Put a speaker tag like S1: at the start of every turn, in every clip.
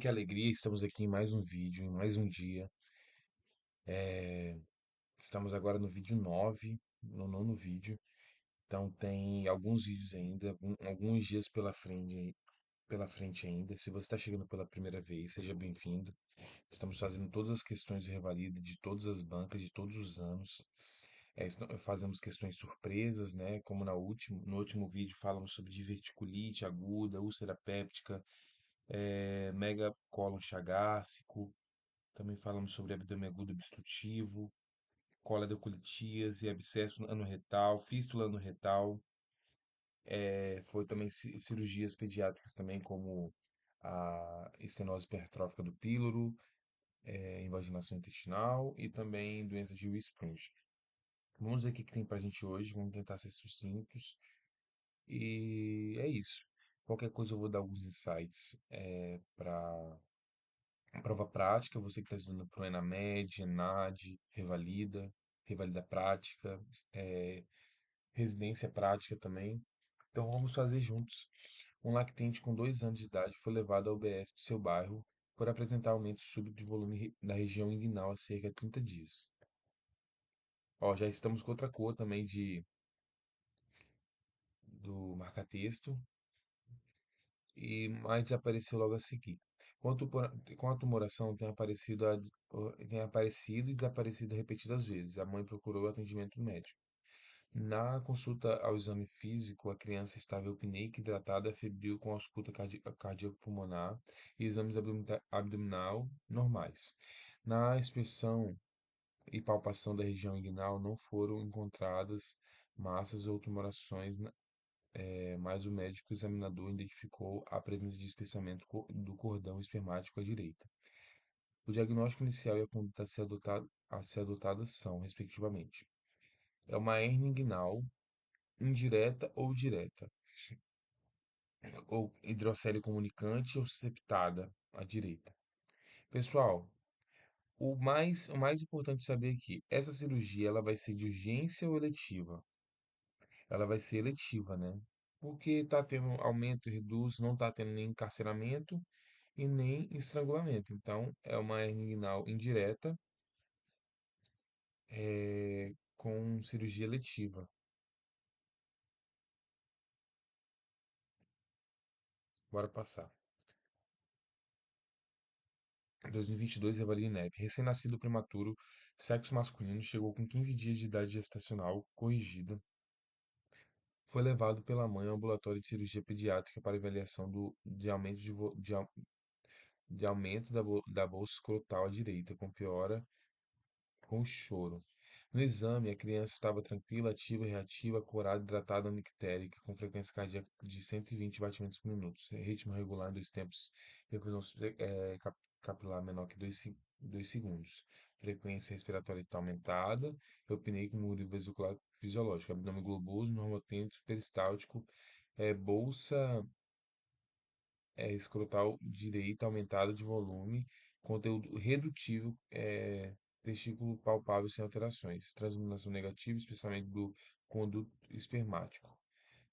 S1: Que alegria, estamos aqui em mais um vídeo, em mais um dia. Estamos agora no vídeo 9, no nono vídeo. Então tem alguns vídeos ainda, alguns dias pela frente ainda. Se você está chegando pela primeira vez, seja bem-vindo. Estamos fazendo todas as questões de revalida de todas as bancas, de todos os anos. Fazemos questões surpresas, né? Como no último vídeo falamos sobre diverticulite aguda, úlcera péptica, mega cólon chagásico. Também falamos sobre abdômen agudo obstrutivo, cólera colitíase, abscesso anorretal, fístula anorretal. Foi também cirurgias pediátricas também, como a estenose hipertrófica do píloro, invaginação intestinal e também doença de Whisprung. Vamos ver o que que tem pra gente hoje, vamos tentar ser sucintos. E é isso. Qualquer coisa eu vou dar alguns insights para prova prática, você que está estudando para o ENAMED, ENAD, Revalida prática, é, residência prática também. Então vamos fazer juntos. Um lactente com 2 anos de idade foi levado ao UBS do seu bairro por apresentar aumento súbito de volume da região inguinal há cerca de 30 dias. Ó, já estamos com outra cor também do marca-texto mas desapareceu logo a seguir. Com a tumoração tem aparecido e desaparecido repetidas vezes. A mãe procurou atendimento médico. Na consulta ao exame físico, a criança estava eupneica, hidratada, febril com ausculta cardíaco-pulmonar e exames abdominal normais. Na inspeção e palpação da região inguinal não foram encontradas massas ou tumorações, mas o médico examinador identificou a presença de espessamento do cordão espermático à direita. O diagnóstico inicial e a conduta a ser adotadas são, respectivamente, é uma hernia inguinal indireta ou direta, ou hidrocele comunicante ou septada à direita. Pessoal, o mais importante saber aqui, essa cirurgia ela vai ser de urgência ou eletiva? Ela vai ser eletiva, né? Porque está tendo aumento e reduz, não está tendo nem encarceramento e nem estrangulamento. Então, é uma hernia inguinal indireta, com cirurgia eletiva. Bora passar. 2022, Evaline Nepp. Recém-nascido prematuro, sexo masculino, chegou com 15 dias de idade gestacional corrigida. Foi levado pela mãe ao ambulatório de cirurgia pediátrica para avaliação de aumento, de aumento da bolsa escrotal à direita, com piora com choro. No exame, a criança estava tranquila, ativa, reativa, corada, hidratada, nictérica, com frequência cardíaca de 120 batimentos por minuto, ritmo regular em 2 tempos, perfusão capilar menor que 2 segundos, frequência respiratória aumentada, eupneico no nível vesicular fisiológico, abdômen globoso, normotênico, peristáltico, bolsa escrotal direita aumentada de volume, conteúdo redutível, testículo palpável sem alterações, transminação negativa, especialmente do conduto espermático.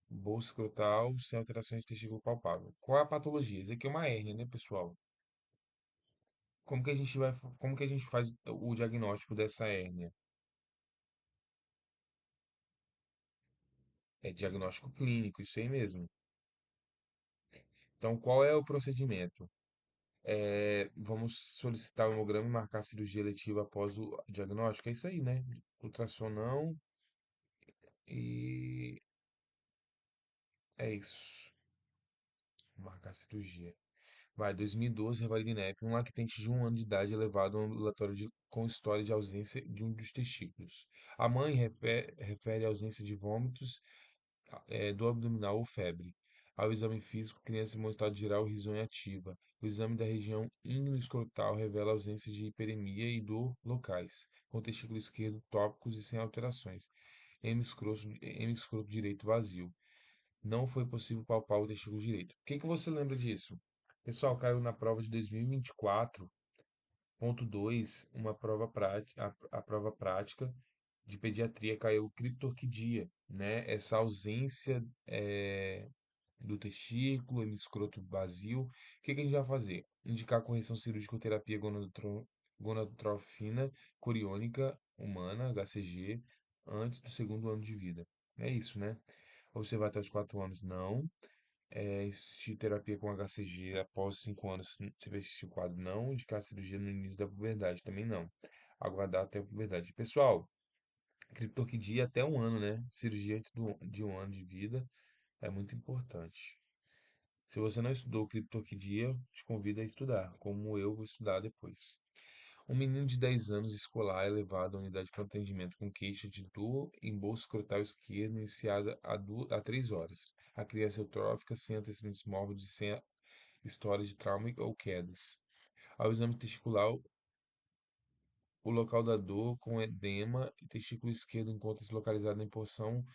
S1: Bolsa escrotal sem alterações de testículo palpável. Qual é a patologia? Isso aqui é uma hérnia, né, pessoal? Como que a gente faz o diagnóstico dessa hérnia? É diagnóstico clínico, isso aí mesmo. Então, qual é o procedimento? Vamos solicitar o hemograma e marcar a cirurgia eletiva após o diagnóstico. É isso aí, né? Ultrassom não e é isso. Marcar a cirurgia. Vai, 2012, Revalidinep. Um lactente de 1 ano de idade é levado a um ambulatório com história de ausência de um dos testículos. A mãe refere à ausência de vômitos, do abdominal ou febre. Ao exame físico, criança em estado geral risonha ativa. O exame da região ínguino-escrotal revela ausência de hiperemia e dor locais, com o testículo esquerdo tópicos e sem alterações. Hemiscroto direito vazio. Não foi possível palpar o testículo direito. O que que você lembra disso? Pessoal, caiu na prova de 2024.2, uma prova prática, a prova prática de pediatria caiu criptorquidia, né? Essa ausência do testículo, hemescroto vazio. O que que a gente vai fazer? Indicar correção cirúrgica ou terapia gonadotrofina coriônica humana, HCG, antes do segundo ano de vida. É isso, né? Ou você vai até os 4 anos? Não. Insistir terapia com HCG após 5 anos, se você vestir o quadro, não. Indicar cirurgia no início da puberdade, também não. Aguardar até a puberdade. Pessoal, criptorquidia até 1 ano, né? Cirurgia antes de 1 ano de vida é muito importante. Se você não estudou criptorquidia, te convido a estudar, como eu vou estudar depois. Um menino de 10 anos escolar é levado à unidade de atendimento com queixa de dor em bolsa escrotal esquerda iniciada há 3 horas. A criança é eutrófica, sem antecedentes mórbidos e sem história de trauma ou quedas. Ao exame testicular, o local da dor com edema e testículo esquerdo encontra-se localizado em porção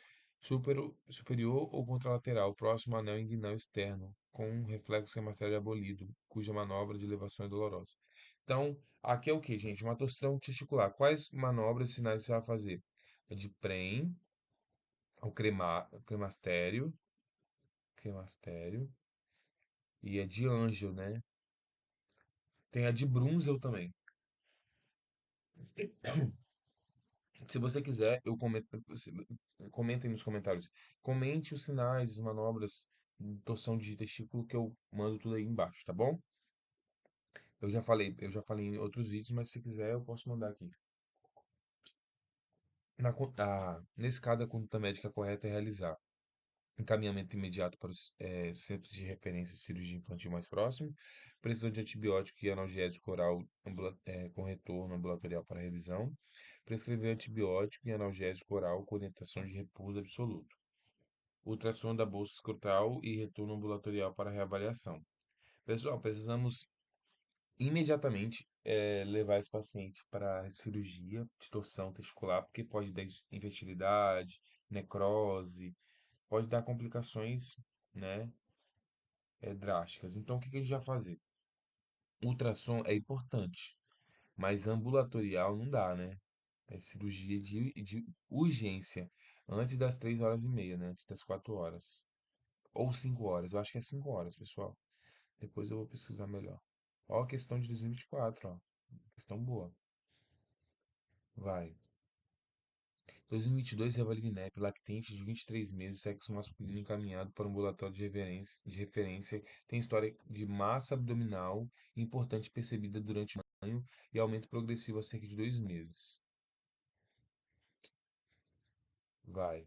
S1: superior ou contralateral, próximo ao anel inguinal externo, com um reflexo hematério abolido, cuja manobra de elevação é dolorosa. Então, aqui é o que, gente? Uma torção testicular. Quais manobras e sinais você vai fazer? A de Prem, cremastério e a de Angel, né? Tem a de Brunzel também. Se você quiser, eu comento, comentem nos comentários. Comente os sinais, as manobras, torção de testículo que eu mando tudo aí embaixo, tá bom? Eu já falei em outros vídeos, mas se quiser eu posso mandar aqui. Nesse caso, a conduta médica correta é realizar encaminhamento imediato para os centros de referência de cirurgia infantil mais próximo, prescrição de antibiótico e analgésico oral com retorno ambulatorial para revisão, prescrever antibiótico e analgésico oral com orientação de repouso absoluto, ultrassom da bolsa escrotal e retorno ambulatorial para reavaliação. Pessoal, precisamos imediatamente levar esse paciente para a cirurgia de torção testicular, porque pode dar infertilidade, necrose, pode dar complicações, né, drásticas. Então, o que que a gente vai fazer? Ultrassom é importante, mas ambulatorial não dá, né? É cirurgia de urgência, antes das 3 horas e meia, né? Antes das 4 horas. Ou 5 horas, eu acho que é 5 horas, pessoal. Depois eu vou pesquisar melhor. Ó, a questão de 2024, ó. Questão boa. Vai. 2022, Revalidinep, lactente de 23 meses, sexo masculino encaminhado para um ambulatório de referência, tem história de massa abdominal importante percebida durante o banho e aumento progressivo há cerca de 2 meses. Vai.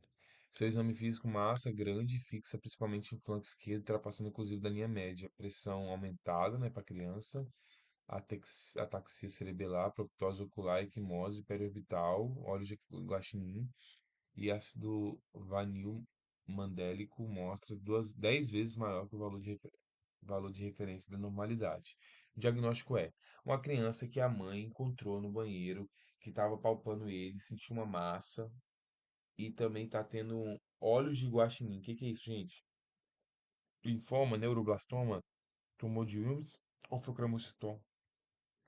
S1: Seu exame físico, massa grande e fixa, principalmente em flanco esquerdo, ultrapassando inclusive da linha média. Pressão aumentada, né, para criança. Ataxia cerebelar, proptose ocular, equimose periorbital, óleo de guaxinim e ácido vanil mandélico mostra 10 vezes maior que o valor de referência da normalidade. O diagnóstico é uma criança que a mãe encontrou no banheiro, que estava palpando ele, sentiu uma massa e também está tendo óleos de guaxinim. O que que é isso, gente? Linfoma, neuroblastoma, tumor de Wilms ou fibromicitoma?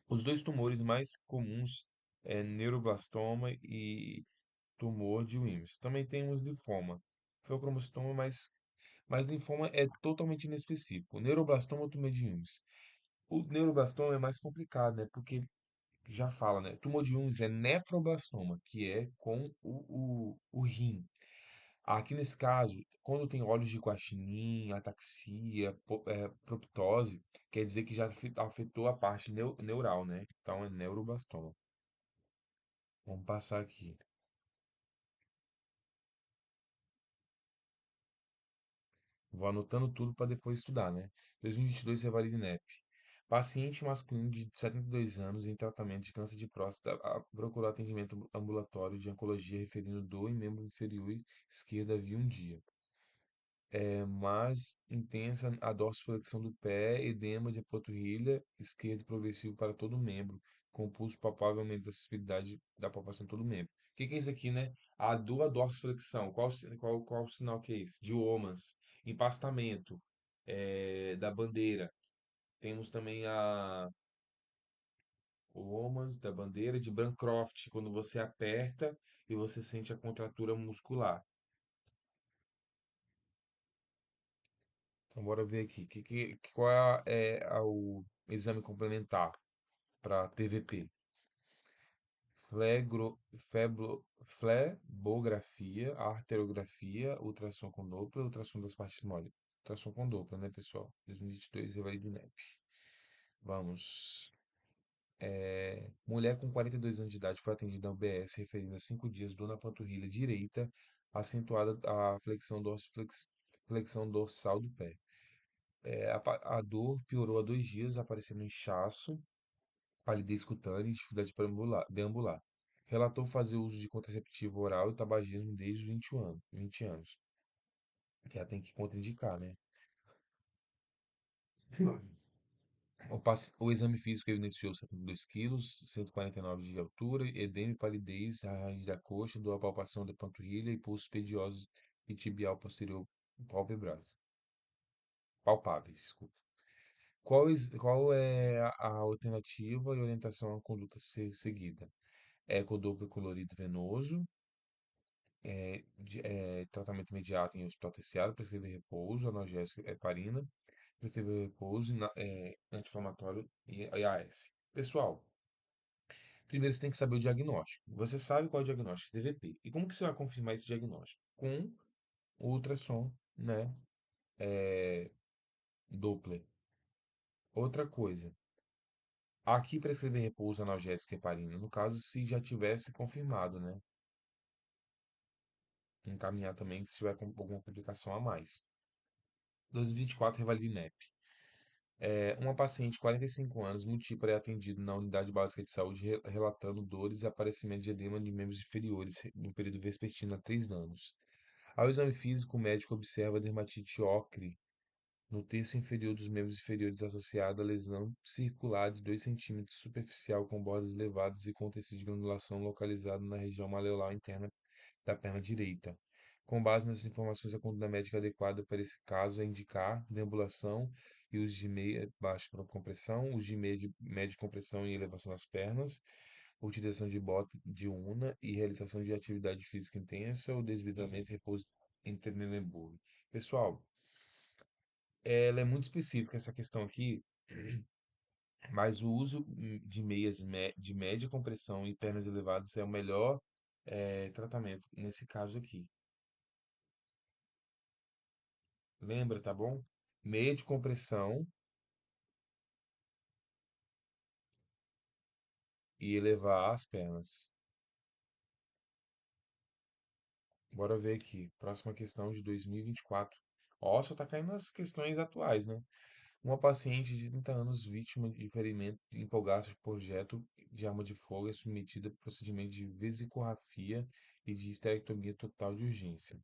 S1: Os dois tumores mais comuns é neuroblastoma e tumor de Wilms. Também temos linfoma, feocromocitoma, mas linfoma é totalmente inespecífico. Neuroblastoma ou tumor de Wilms. O neuroblastoma é mais complicado, né? Porque já fala, né? Tumor de Wilms é nefroblastoma, que é com o rim. Aqui nesse caso, quando tem óleos de guaxinim, ataxia, proptose, quer dizer que já afetou a parte neural, né? Então é neuroblastoma. Vamos passar aqui. Vou anotando tudo para depois estudar, né? 2022, Revalida INEP. Paciente masculino de 72 anos em tratamento de câncer de próstata procurou atendimento ambulatório de oncologia referindo dor em membro inferior esquerdo havia um dia. Mais intensa a dorsiflexão do pé, edema de panturrilha esquerda progressivo para todo o membro, com pulso palpável aumento da sensibilidade da palpação de todo o membro. O que que é isso aqui, né? A dor, a dorsiflexão. Qual o sinal que é esse? De Omas. Empastamento da bandeira. Temos também o Omas da bandeira de Bancroft, quando você aperta e você sente a contratura muscular. Então, bora ver aqui. Qual o exame complementar para TVP? Flebografia, arteriografia, ultrassom com Doppler, ultrassom das partes moles. Ultrassom com Doppler, né, pessoal? 2022, Evalide NEP. Vamos. Mulher com 42 anos de idade foi atendida ao BS referindo a 5 dias dor na panturrilha direita, acentuada a flexão dorsal do pé. A dor piorou há 2 dias, aparecendo inchaço, palidez cutânea e dificuldade para deambular. Relatou fazer uso de contraceptivo oral e tabagismo desde os 21 anos. 20 anos. Já tem que contraindicar, né? O exame físico evidenciou 72 quilos, 149 de altura, edema e palidez à raiz da coxa, dor à palpação da panturrilha e pulsos pediosos e tibial posterior palpebrais. Palpáveis, desculpa. Qual é a alternativa e orientação à conduta a ser seguida? Ecodoppler colorido venoso, tratamento imediato em hospital terciário, prescrever repouso, analgésico, heparina, prescrever repouso, anti-inflamatório e AS. Pessoal, primeiro você tem que saber o diagnóstico. Você sabe qual é o diagnóstico de TVP. E como que você vai confirmar esse diagnóstico? Com ultrassom, né? Doppler. Outra coisa, aqui prescrever repouso analgésico e heparina, no caso, se já tivesse confirmado, né? Encaminhar também se tiver com alguma complicação a mais. 2024, Revalide NEP. Uma paciente de 45 anos, multípara, é atendida na unidade básica de saúde relatando dores e aparecimento de edema de membros inferiores no período vespertino há 3 anos. Ao exame físico, o médico observa dermatite ocre no terço inferior dos membros inferiores associada a lesão circular de 2 centímetros superficial com bordas elevadas e com tecido de granulação localizado na região maleolar interna da perna direita. Com base nessas informações, a conduta médica adequada para esse caso é indicar deambulação e uso de meia baixa para compressão, uso de meia de média compressão e elevação das pernas, utilização de bota de una e realização de atividade física intensa ou desvidamento e repouso em Trelleborg. Pessoal, ela é muito específica essa questão aqui, mas o uso de meias de média compressão e pernas elevadas é o melhor tratamento nesse caso aqui. Lembra, tá bom? Meia de compressão e elevar as pernas. Bora ver aqui. Próxima questão de 2024. Ó, só tá caindo as questões atuais, né? Uma paciente de 30 anos vítima de ferimento em de projeto de arma de fogo é submetida a procedimento de vesicografia e de esterectomia total de urgência.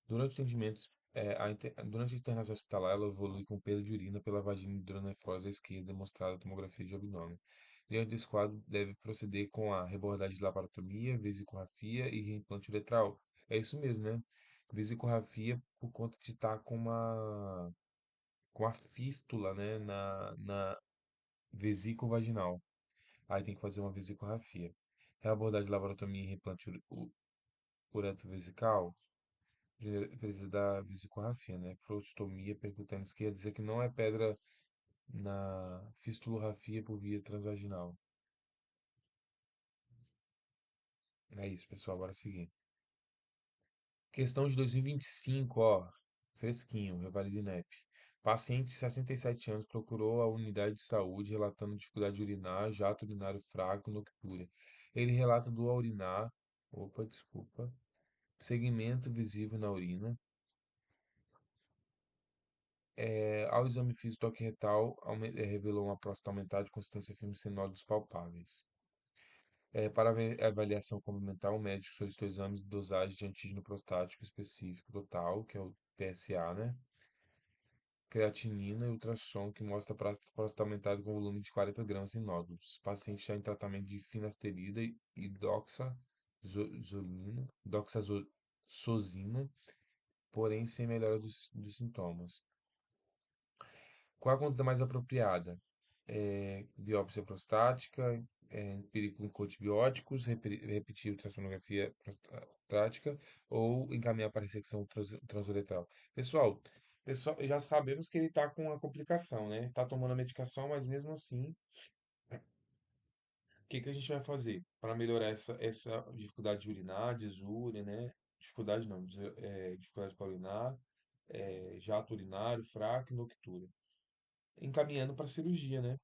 S1: Durante o atendimento, durante a internação hospitalar, ela evolui com perda de urina pela vagina e hidronefrose à esquerda, demonstrada na tomografia de abdômen. Diante desse quadro, deve proceder com a rebordagem de laparotomia, vesicografia e reimplante uretral. É isso mesmo, né? Vesicografia por conta de estar com a fístula, né, na vesícula vaginal. Aí tem que fazer uma vesicografia. Reabordagem de laparotomia e reimplante uretrovesical. Precisa da vesicografia, né? Frostomia percutânea esquerda, dizer que não é pedra na fistulografia por via transvaginal. É isso, pessoal. Bora seguir. Questão de 2025, ó. Fresquinho, Revalida INEP. Paciente de 67 anos procurou a unidade de saúde relatando dificuldade de urinar, jato urinário fraco e noctúria. Ele relata dor ao urinar, opa, desculpa, segmento visível na urina. Ao exame físico toque retal, revelou uma próstata aumentada de consistência firme sem nódulos palpáveis. Para avaliação complementar, o médico solicitou exames de dosagem de antígeno prostático específico total, que é o PSA, né? Creatinina e ultrassom, que mostra a próstata aumentada com volume de 40 gramas em nódulos. O paciente está em tratamento de finasterida e doxazosina, porém sem melhora dos sintomas. Qual a conduta mais apropriada? Biópsia prostática, empírico com antibióticos, repetir ultrassonografia prostática ou encaminhar para ressecção transuretral. Pessoal, já sabemos que ele está com uma complicação, né? Tá tomando a medicação, mas mesmo assim, o que que a gente vai fazer para melhorar essa dificuldade de urinar, desúria, né? Dificuldade não, dificuldade para urinar, jato urinário fraco e noctúria. Encaminhando para cirurgia, né?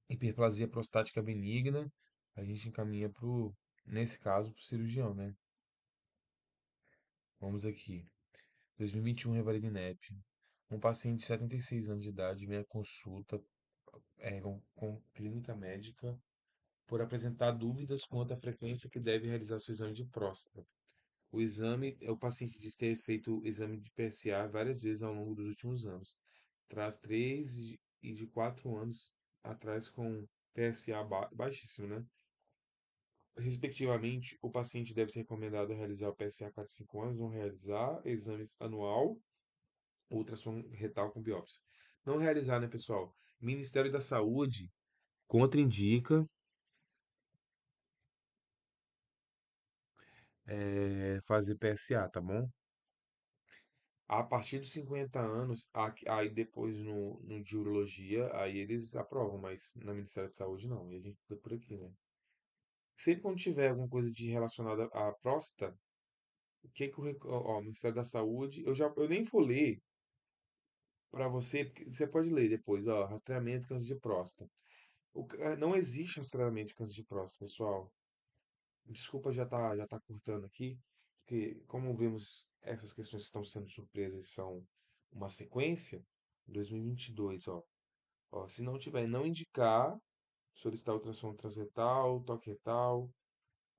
S1: Hiperplasia prostática benigna, a gente encaminha nesse caso, pro cirurgião, né? Vamos aqui. 2021, Revalidinep. Um paciente de 76 anos de idade, minha consulta com clínica médica por apresentar dúvidas quanto à frequência que deve realizar seu exame de próstata. O paciente diz ter feito o exame de PSA várias vezes ao longo dos últimos anos. Traz 3 e de 4 anos atrás com PSA baixíssimo, né? Respectivamente, o paciente deve ser recomendado a realizar o PSA a cada 5 anos, não realizar exames anual, ultrassom retal com biópsia. Não realizar, né, pessoal? Ministério da Saúde contraindica fazer PSA, tá bom? A partir dos 50 anos, aí depois no de urologia, aí eles aprovam, mas no Ministério da Saúde não. E a gente fica por aqui, né? Sempre quando tiver alguma coisa de relacionada à próstata, o que que o Ministério da Saúde, eu nem vou ler para você, porque você pode ler depois, ó, rastreamento de câncer de próstata. Não existe rastreamento de câncer de próstata, pessoal. Desculpa já tá cortando aqui, porque como vemos essas questões que estão sendo surpresas e são uma sequência, 2022, ó, se não tiver, não indicar, solicitar ultrassom transretal, toque retal,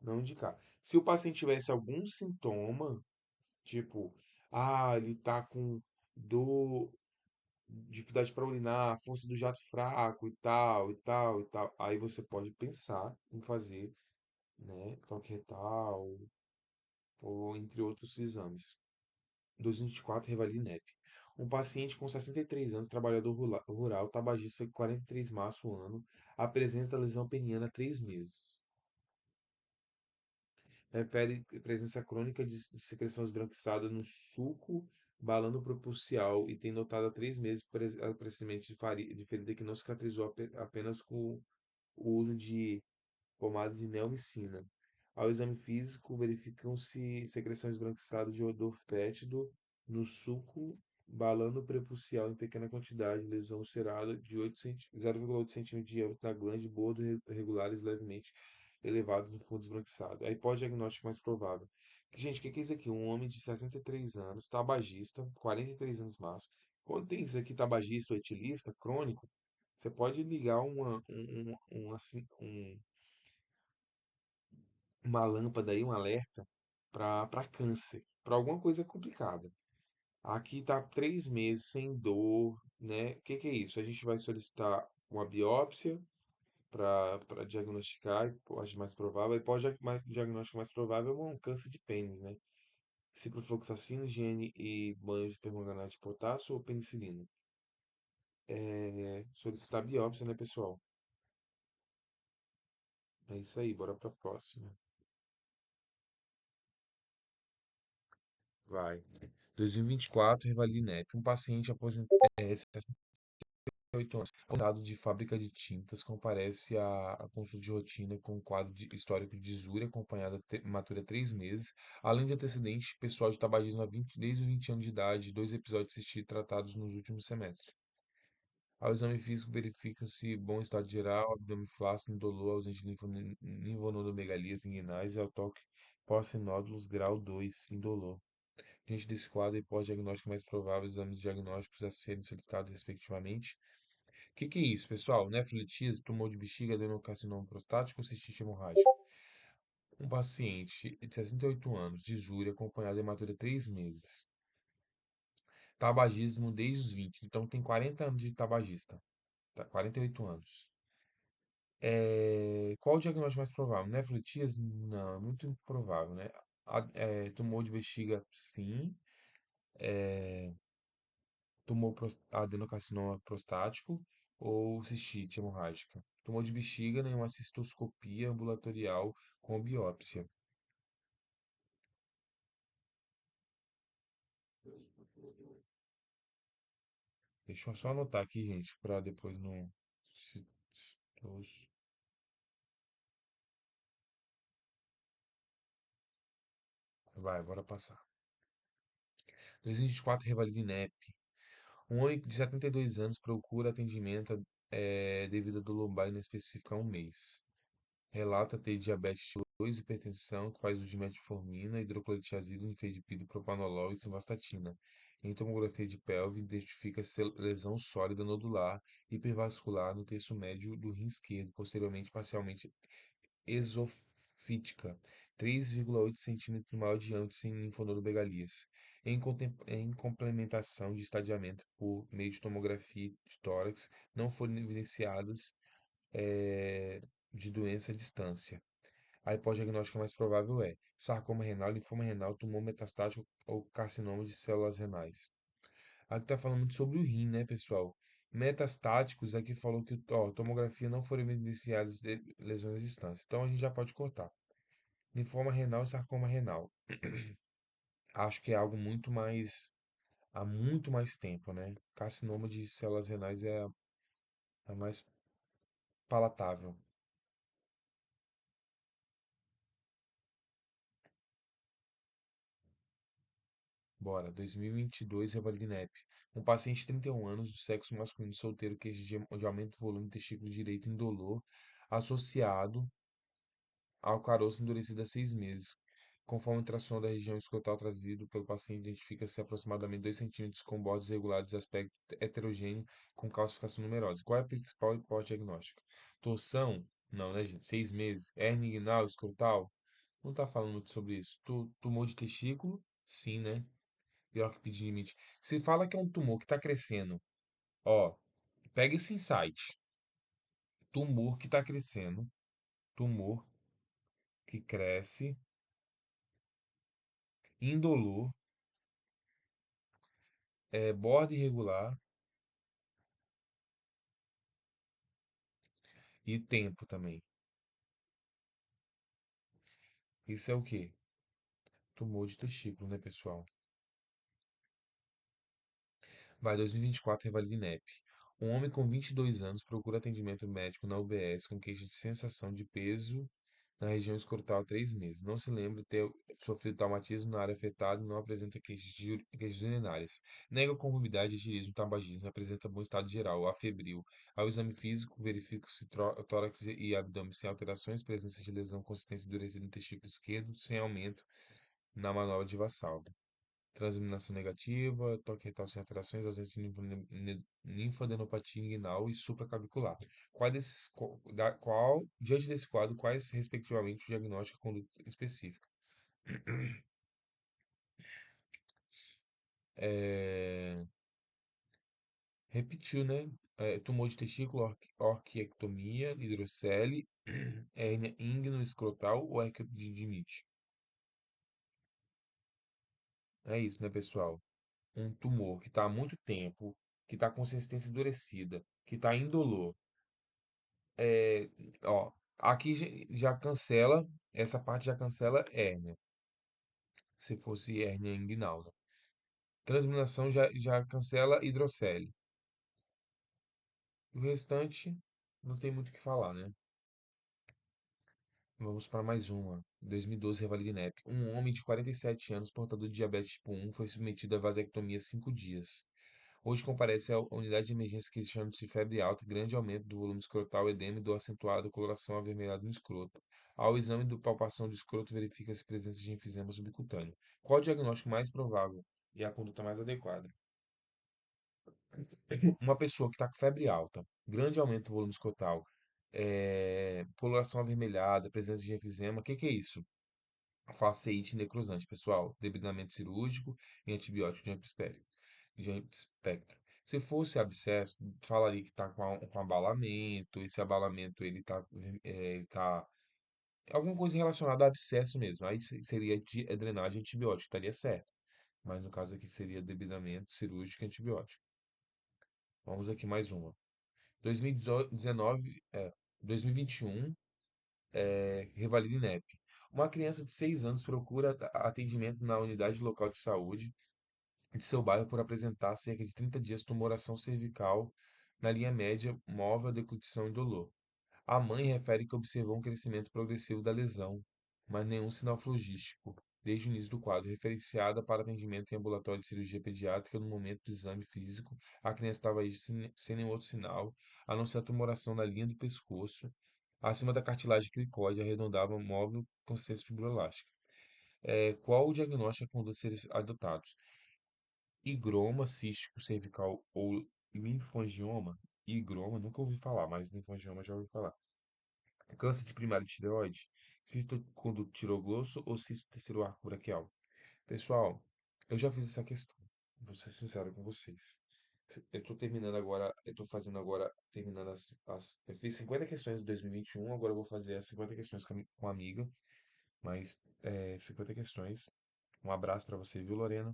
S1: não indicar. Se o paciente tivesse algum sintoma, tipo, ele tá com dor, dificuldade para urinar, força do jato fraco e tal, e tal, e tal. Aí você pode pensar em fazer, né, toque retal ou entre outros exames. 2024, Revaline NEP. Um paciente com 63 anos, trabalhador rural, tabagista, 43 março ano, apresenta lesão peniana há 3 meses. Refere presença crônica de secreção esbranquiçada no suco balano propulsial e tem notado há 3 meses aparecimento de ferida que não cicatrizou apenas com o uso de pomada de neomicina. Ao exame físico, verificam-se secreção esbranquiçada de odor fétido no suco balano prepulsial em pequena quantidade, lesão ulcerada de 0,8 cm de diâmetro na glande, bordo regulares levemente elevados no fundo esbranquiçado. Aí pode diagnóstico mais provável. Gente, o que que é isso aqui? Um homem de 63 anos, tabagista, 43 anos maço. Quando tem isso aqui, tabagista ou etilista, crônico, você pode ligar uma lâmpada aí, um alerta para câncer, para alguma coisa complicada. Aqui tá 3 meses sem dor, né? O que que é isso? A gente vai solicitar uma biópsia para diagnosticar, pode mais provável, e diagnóstico mais provável é um câncer de pênis, né? Ciprofloxacina, higiene e banho de permanganato de potássio ou penicilina. Solicitar biópsia, né, pessoal? É isso aí, bora pra próxima. Vai. 2024, Rivalinep. Um paciente aposentado, 68 anos, aposentado de fábrica de tintas, comparece à consulta de rotina com um quadro histórico de desúria, acompanhada matura 3 meses, além de antecedente pessoal de tabagismo desde os 20 anos de idade, 2 episódios assistidos tratados nos últimos semestres. Ao exame físico, verifica-se bom estado geral, abdômen flácido, indolor, ausente de linfonodomegalias inguinais e ao toque pós-nódulos grau 2 indolor. Diante desse quadro, hipótese diagnóstica mais provável, exames diagnósticos a serem solicitados respectivamente. O que que é isso, pessoal? Nefrolitíase, tumor de bexiga, adenocarcinoma prostático ou cistite hemorrágica? Um paciente de 68 anos, disúria, acompanhado de hematura 3 meses. Tabagismo desde os 20, então tem 40 anos de tabagista, tá? 48 anos. Qual o diagnóstico mais provável? Nefrolitíase? Não, é muito improvável, né? Tumor de bexiga, sim. Tumor adenocarcinoma prostático. ou cistite hemorrágica. Tumor de bexiga, nenhuma cistoscopia ambulatorial com biópsia. Deixa eu só anotar aqui, gente, para depois não. Citos- Vai, bora passar. 2024, revalida INEP. Um homem de 72 anos procura atendimento devido a dor lombar inespecífica há um mês. Relata ter diabetes tipo 2, hipertensão, que faz uso de metformina, hidroclorotiazida, nifedipino, propanolol e simvastatina. Em tomografia de pelve, identifica lesão sólida nodular hipervascular no terço médio do rim esquerdo, posteriormente parcialmente esofítica, 3,8 centímetros maior diâmetro sem linfonodomegalias. Em complementação de estadiamento por meio de tomografia de tórax, não foram evidenciadas eh, de doença à distância. A hipótese diagnóstica mais provável é sarcoma renal, linfoma renal, tumor metastático ou carcinoma de células renais. Aqui está falando muito sobre o rim, né, pessoal? Metastáticos, aqui falou que ó, tomografia não foram evidenciadas de lesões à distância. Então a gente já pode cortar. Linfoma renal e sarcoma renal. Acho que é algo muito mais há muito mais tempo, né? Carcinoma de células renais é a mais palatável. Bora, 2022, Revalidinep. Um paciente de 31 anos, do sexo masculino solteiro, queixa de aumento do volume do testículo direito indolor, associado ao caroço endurecido há 6 meses. Conforme o ultrassom da região escrotal trazido pelo paciente, identifica-se aproximadamente 2 centímetros com bordas regulares de aspecto heterogêneo com calcificação numerosa. Qual é a principal hipótese diagnóstica? Torção? Não, né, gente? 6 meses. Hernia inguinal, escrotal? Não tá falando muito sobre isso. Tumor de testículo? Sim, né? Pior que pedir limite. Se fala que é um tumor que está crescendo, ó, pega esse insight. Tumor que está crescendo, tumor que cresce, indolor, borda irregular e tempo também. Isso é o quê? Tumor de testículo, né, pessoal? Vai 2024, revalida INEP. Um homem com 22 anos procura atendimento médico na UBS com queixa de sensação de peso na região escrotal há 3 meses. Não se lembra de ter sofrido traumatismo na área afetada e não apresenta queixas urinárias. Nega comorbidade, etilismo, tabagismo, apresenta bom estado geral, afebril. Ao exame físico, verifica se tórax e abdômen sem alterações, presença de lesão, consistência endurecida no testículo esquerdo, sem aumento na manobra de Valsalva. Transminação negativa, toque retal sem alterações, ausência de linfadenopatia inguinal e supraclavicular. Diante desse quadro, quais, respectivamente, o diagnóstico e a conduta específica? É, Repetiu, né? Tumor de testículo, orquiectomia, hidrocele, hérnia inguino-escrotal ou ectodidimite. É isso, né, pessoal? Um tumor que está há muito tempo, que está com consistência endurecida, que está indolor. É, ó, aqui já cancela, essa parte já cancela hérnia, se fosse hérnia inguinal, né? Transminação já cancela hidrocele. O restante não tem muito o que falar, né? Vamos para mais uma. 2012, revalida INEP. Um homem de 47 anos, portador de diabetes tipo 1, foi submetido a vasectomia há 5 dias. Hoje comparece à unidade de emergência queixando-se de febre alta, grande aumento do volume escrotal, edema e dor acentuada, coloração avermelhada no escroto. Ao exame de palpação do escroto, verifica-se presença de enfisema subcutâneo. Qual o diagnóstico mais provável e a conduta mais adequada? Uma pessoa que está com febre alta, grande aumento do volume escrotal, coloração avermelhada, presença de enfisema, o que que é isso? Faceite necrosante, pessoal. Debridamento cirúrgico e antibiótico de amplo espectro. Se fosse abscesso, falaria que está com abalamento. Esse abalamento ele tá alguma coisa relacionada a abscesso mesmo. Aí seria de drenagem antibiótica, estaria certo. Mas no caso aqui seria debridamento cirúrgico e antibiótico. Vamos aqui mais uma. 2019, 2021, revalida INEP. Uma criança de 6 anos procura atendimento na unidade local de saúde de seu bairro por apresentar cerca de 30 dias tumoração cervical na linha média móvel, deglutição e dolor. A mãe refere que observou um crescimento progressivo da lesão, mas nenhum sinal flogístico, desde o início do quadro. Referenciada para atendimento em ambulatório de cirurgia pediátrica, no momento do exame físico, a criança estava aí sem nenhum outro sinal, a não ser a tumoração na linha do pescoço, acima da cartilagem cricoide, arredondada móvel com consistência fibroelástica. Qual o diagnóstico que conduta ser adotados? Higroma cístico cervical ou linfangioma? Higroma, nunca ouvi falar, mas linfangioma já ouvi falar. Câncer de primário de tireoide, cisto conductirogrosso ou cisto terceiro arco braquial. Pessoal, eu já fiz essa questão. Vou ser sincero com vocês. Eu tô terminando agora, eu tô fazendo agora, terminando eu fiz 50 questões de 2021, agora eu vou fazer as 50 questões com a amiga, mas 50 questões. Um abraço pra você, viu, Lorena?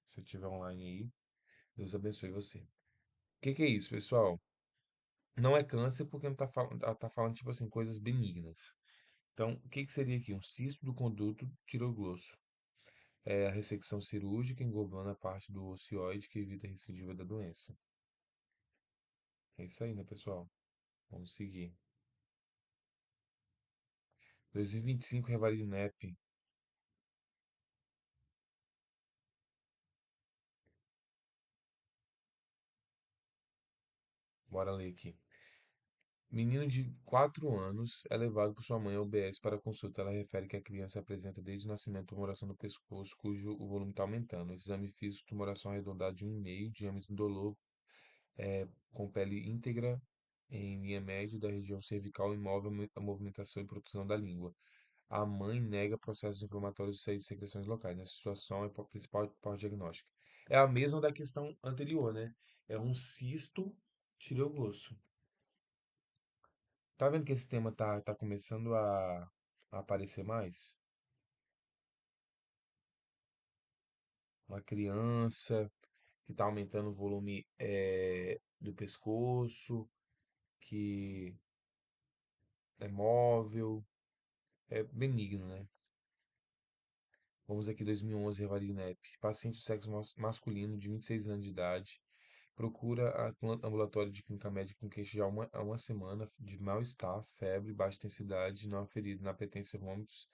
S1: Se eu estiver online aí, Deus abençoe você. O que que é isso, pessoal? Não é câncer porque não tá falando, tipo assim, coisas benignas. Então, o que que seria aqui? Um cisto do conduto tiroglosso. É a ressecção cirúrgica englobando a parte do ocioide que evita a recidiva da doença. É isso aí, né, pessoal? Vamos seguir. 2025, Revalida INEP. Bora ler aqui. Menino de 4 anos é levado por sua mãe ao UBS para consulta. Ela refere que a criança apresenta desde o nascimento tumoração do pescoço, cujo o volume está aumentando. Exame físico, tumoração arredondada de 1,5, diâmetro indolor, com pele íntegra em linha média da região cervical, imóvel a movimentação e protusão da língua. A mãe nega processos inflamatórios de saída de secreções locais. Nessa situação, é a principal hipótese diagnóstica. É a mesma da questão anterior, né? É um cisto tireoglosso. Tá vendo que esse tema tá começando a aparecer mais? Uma criança que tá aumentando o volume do pescoço, que é móvel, é benigno, né? Vamos aqui, 2011, Revalida INEP. Paciente de sexo masculino de 26 anos de idade procura ambulatório de clínica médica com queixa de há uma semana de mal-estar, febre, baixa intensidade, não aferido, inapetência, vômitos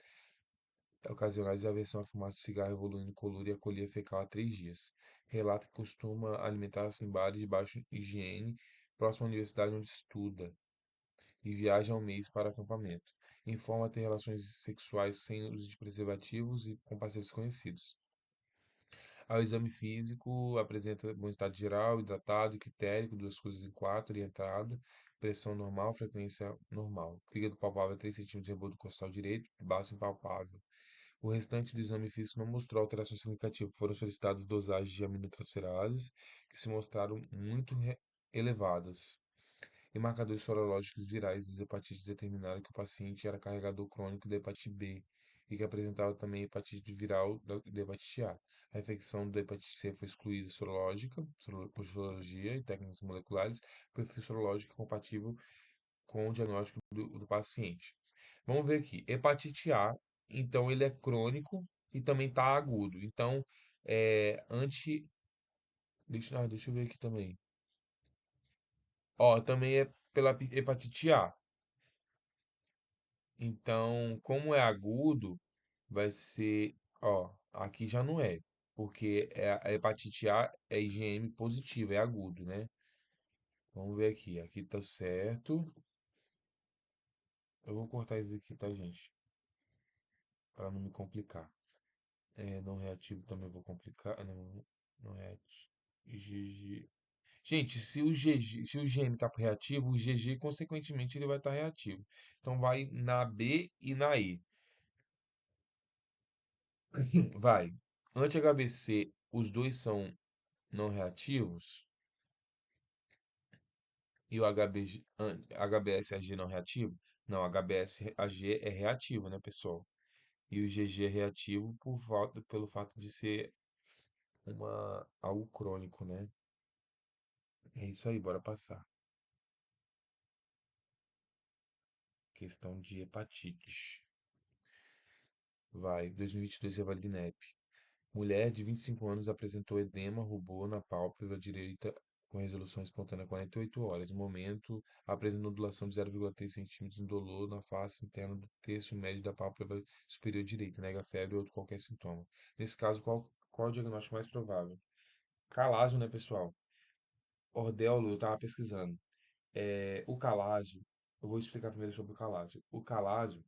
S1: ocasionais e aversão à fumaça de cigarro evoluindo colúria e acolhia fecal há 3 dias. Relata que costuma alimentar-se em bares de baixa higiene próximo à universidade onde estuda e viaja ao mês para acampamento. Informa ter relações sexuais sem uso de preservativos e com parceiros conhecidos. Ao exame físico, apresenta bom estado geral, hidratado, ictérico, 2 coisas em 4, orientado, pressão normal, frequência normal. Fígado palpável 3 centímetros de rebordo costal direito, baço impalpável. O restante do exame físico não mostrou alterações significativas. Foram solicitadas dosagens de aminotransferases que se mostraram muito elevadas. E marcadores sorológicos virais das hepatites determinaram que o paciente era carregador crônico da hepatite B e que apresentava também hepatite viral da hepatite A. A infecção da hepatite C foi excluída sorológica, por sorologia e técnicas moleculares, perfil sorológico compatível com o diagnóstico do paciente. Vamos ver aqui. Hepatite A, então ele é crônico e também está agudo. Então, deixa eu ver aqui também. Ó, também é pela hepatite A. Então, como é agudo, vai ser, ó, aqui já não é, porque a hepatite A é IgM positivo, é agudo, né? Vamos ver aqui, aqui tá certo. Eu vou cortar isso aqui, tá, gente? Para não me complicar. Não reativo também vou complicar. Não, não reativo. GG. Gente, se o GM tá reativo, o GG consequentemente ele vai estar reativo. Então vai na B e na E. Vai. Anti-HBC, os dois são não reativos e o HBsAg não reativo? Não, HBsAg é reativo, né, pessoal? E o GG é reativo pelo fato de ser algo crônico, né? É isso aí, bora passar. Questão de hepatite. Vai, 2022 Revalida INEP. Mulher de 25 anos apresentou edema, rubor na pálpebra direita com resolução espontânea 48 horas. No momento, apresentou ondulação de 0,3 centímetros, indolor na face interna do terço médio da pálpebra superior direita, nega febre ou outro qualquer sintoma. Nesse caso, qual é o diagnóstico mais provável? Calásio, né, pessoal? Ordelo, eu estava pesquisando. O calásio, eu vou explicar primeiro sobre o calásio. O calásio,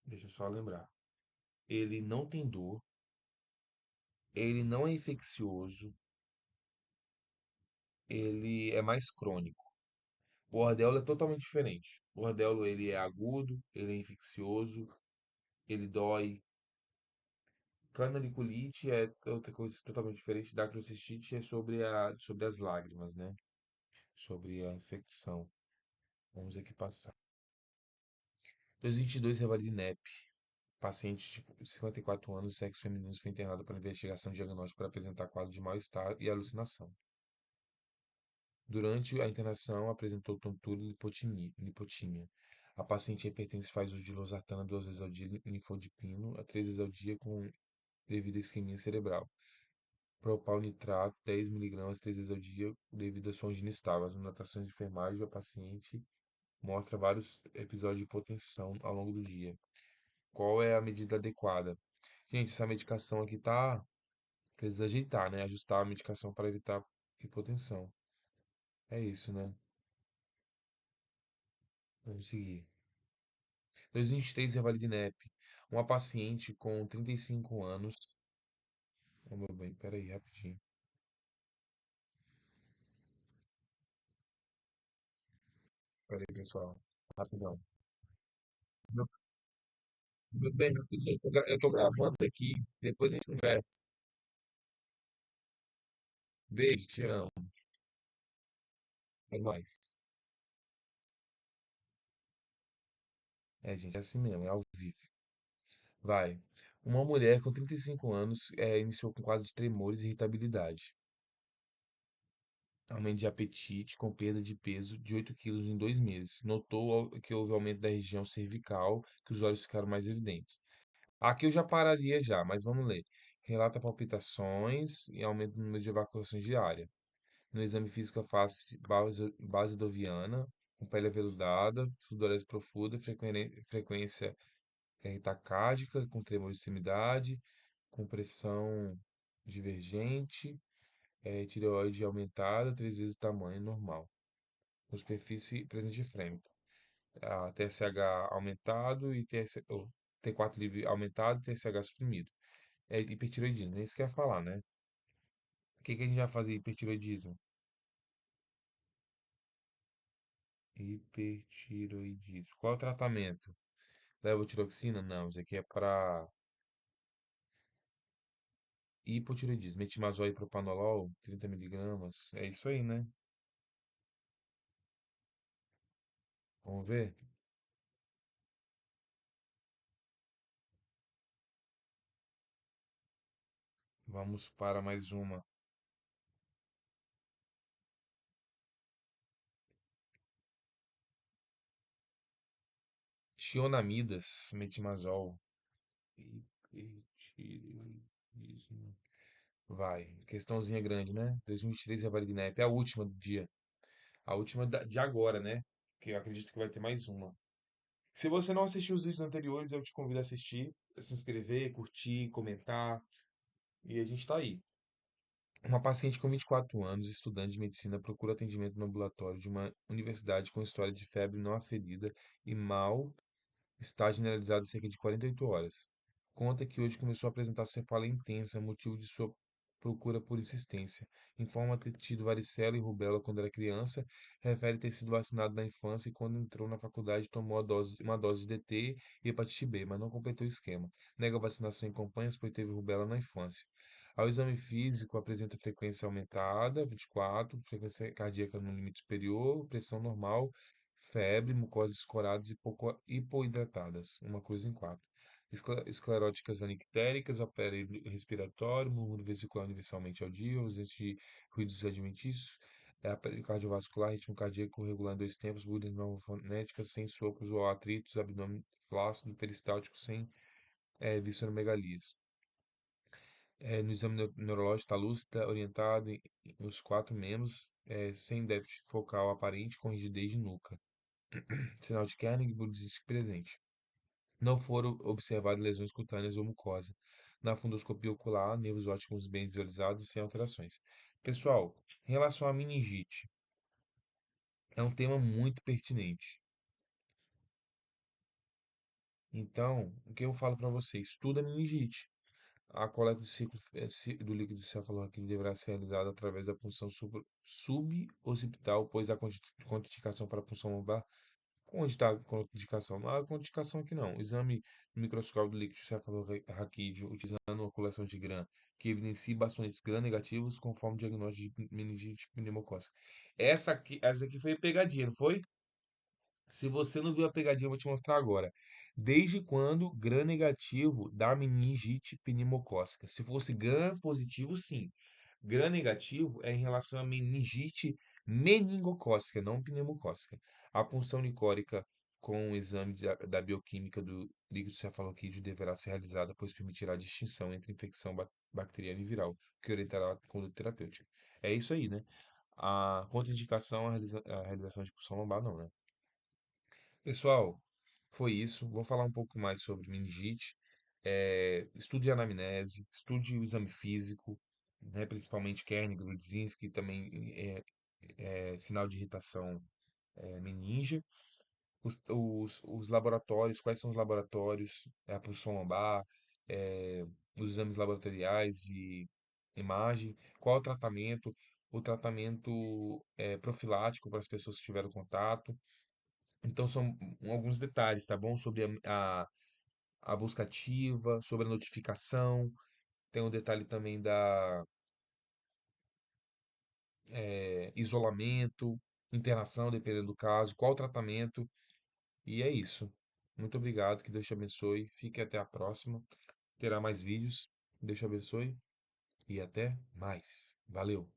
S1: deixa eu só lembrar, ele não tem dor, ele não é infeccioso, ele é mais crônico. O Ordelo é totalmente diferente. O Ordelo, ele é agudo, ele é infeccioso, ele dói. Canaliculite é outra coisa totalmente diferente. Dacrocistite é sobre as lágrimas, né? Sobre a infecção. Vamos aqui passar. 2022, Revalida INEP. Paciente de 54 anos, sexo feminino, foi internado para investigação diagnóstica para apresentar quadro de mal-estar e alucinação. Durante a internação, apresentou tontura e lipotímia. A paciente hipertensa faz uso de losartana 2 vezes ao dia, linfodipino a 3 vezes ao dia com devido à isquemia cerebral. Propal-nitrato 10 miligramas 3 vezes ao dia devido à sua angina estável. As anotações de enfermagem, a paciente mostra vários episódios de hipotensão ao longo do dia. Qual é a medida adequada? Gente, essa medicação aqui precisa ajeitar, né? Ajustar a medicação para evitar hipotensão. É isso, né? Vamos seguir. 2023, Revalida INEP. Uma paciente com 35 anos. Ô, meu bem, peraí, rapidinho. Peraí, pessoal. Rapidão. Meu, meu bem, rapidinho. Eu tô gravando aqui. Depois a gente conversa. Beijo, te amo. Até mais. É, gente, é assim mesmo, é ao vivo. Vai. Uma mulher com 35 anos iniciou com quadro de tremores e irritabilidade. Aumento de apetite com perda de peso de 8 quilos em 2 meses. Notou que houve aumento da região cervical, que os olhos ficaram mais evidentes. Aqui eu já pararia já, mas vamos ler. Relata palpitações e aumento no número de evacuações diária. No exame físico, a face base doviana, com pele aveludada, sudorese profunda, frequência taquicárdica, com tremor de extremidade, com pressão divergente, tireoide aumentada, 3 vezes o tamanho normal. Com superfície presente de frame. TSH aumentado e T4 livre aumentado e TSH suprimido. É hipertiroidismo, é isso que eu ia falar, né? O que que a gente vai fazer hipertiroidismo? Hipertiroidismo. Qual é o tratamento? Levotiroxina? Não, isso aqui é para hipotiroidismo. Metimazol e propanolol, 30 miligramas. É isso aí, né? Vamos ver? Vamos para mais uma. Tionamidas, metimazol. Hipertireoidismo. Vai. Questãozinha grande, né? 2023 é a Validinep. É a última do dia. A última de agora, né? Que eu acredito que vai ter mais uma. Se você não assistiu os vídeos anteriores, eu te convido a assistir, a se inscrever, curtir, comentar. E a gente tá aí. Uma paciente com 24 anos, estudante de medicina, procura atendimento no ambulatório de uma universidade com história de febre não aferida e mal está generalizado há cerca de 48 horas. Conta que hoje começou a apresentar cefaleia intensa, motivo de sua procura por insistência. Informa ter tido varicela e rubéola quando era criança, refere ter sido vacinado na infância e quando entrou na faculdade tomou uma dose de DT e hepatite B, mas não completou o esquema. Nega a vacinação em campanhas, pois teve rubéola na infância. Ao exame físico, apresenta frequência aumentada, 24, frequência cardíaca no limite superior, pressão normal, febre, mucosas escoradas e pouco hipoidratadas, uma cruz em quatro. Escleróticas anictéricas, aparelho respiratório, murmúrio vesicular universalmente audível, ausência de ruídos adventícios, É aparelho cardiovascular, ritmo cardíaco regular em dois tempos, bullying fonética, sem sopros ou atritos, abdômen flácido, peristáltico, sem visceromegalias. No exame neurológico está lúcida, orientada em os quatro membros, sem déficit focal aparente, com rigidez de nuca. Sinal de Kernig, Budzinski presente. Não foram observadas lesões cutâneas ou mucosa. Na fundoscopia ocular, nervos ópticos bem visualizados e sem alterações. Pessoal, em relação à meningite, é um tema muito pertinente. Então, o que eu falo para você? Estuda a meningite. A coleta do ciclo do líquido cefalorraquídeo deverá ser realizada através da punção suboccipital, pois a contraindicação para a punção lombar. Onde está a contraindicação? Não há contraindicação aqui não. O exame microscópio do líquido cefalorraquídeo utilizando uma coleção de Gram que evidencie bastante Gram negativos conforme o diagnóstico de meningite pneumocócica. Essa aqui foi a pegadinha, não foi? Se você não viu a pegadinha, eu vou te mostrar agora. Desde quando gram negativo dá meningite pneumocócica? Se fosse gram positivo, sim. Gram negativo é em relação à meningite meningocócica, não pneumocócica. A punção licórica com o exame da bioquímica do líquido cefalorraquídeo deverá ser realizada, pois permitirá a distinção entre infecção bacteriana e viral, que orientará a conduta terapêutica. É isso aí, né? A contraindicação à realização de punção lombar, não, né? Pessoal, foi isso. Vou falar um pouco mais sobre meningite. Estude a anamnese, estude o exame físico, né, principalmente Kernig, Grudzinski, também sinal de irritação meninge. Os laboratórios, quais são os laboratórios, a punção lombar, é, os exames laboratoriais de imagem, qual o tratamento profilático para as pessoas que tiveram contato. Então são alguns detalhes, tá bom? Sobre a busca ativa, sobre a notificação. Tem um detalhe também da isolamento, internação, dependendo do caso, qual o tratamento. E é isso. Muito obrigado, que Deus te abençoe. Fique até a próxima. Terá mais vídeos. Deus te abençoe e até mais. Valeu!